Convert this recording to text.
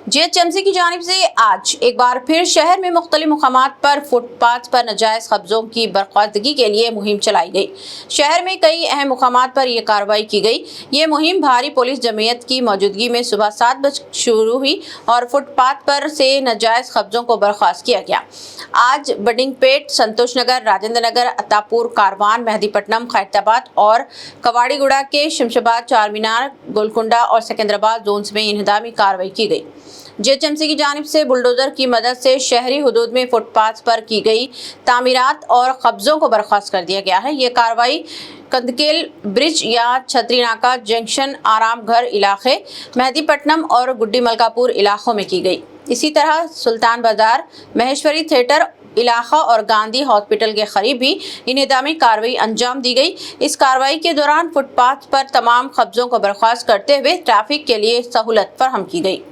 GHMC की जानिब से आज एक बार फिर शहर में मुख्तलिफ मुकामात पर फुटपाथ पर नाजायज कब्जों की बर्खास्तगी के लिए मुहिम चलाई गई। शहर में कई अहम मुकामात पर यह कार्रवाई की गई। ये मुहिम भारी पुलिस जमीयत की मौजूदगी में सुबह 7 बजे शुरू हुई और फुटपाथ पर से नाजायज कब्जों को बर्खास्त किया गया। आज बडिंगपेट, संतोष नगर, राजेंद्र नगर, अतापुर, कारवान, मेहदीपट्टनम, हैदराबाद और कवाड़ीगुड़ा के शमशाबाद, चारमीनार, गोलकुंडा और सिकंदराबाद जोन्स में इंहदामी कार्रवाई की गई। GHMC की जानिब से बुलडोजर की मदद से शहरी हुदूद में फुटपाथ पर की गई तामीरात और कब्जों को बर्खास्त कर दिया गया है। ये कार्रवाई कंदकेल ब्रिज या छतरी नाका जंक्शन, आराम घर इलाके, मेहदीपट्टनम और गुड्डी मलकापुर इलाकों में की गई। इसी तरह सुल्तान बाजार, महेश्वरी थिएटर इलाका और गांधी हॉस्पिटल के करीब भी इंहदामी कार्रवाई अंजाम दी गई। इस कार्रवाई के दौरान फुटपाथ पर तमाम कब्जों को बर्खास्त करते हुए ट्रैफिक के लिए सहूलत फराहम की गई।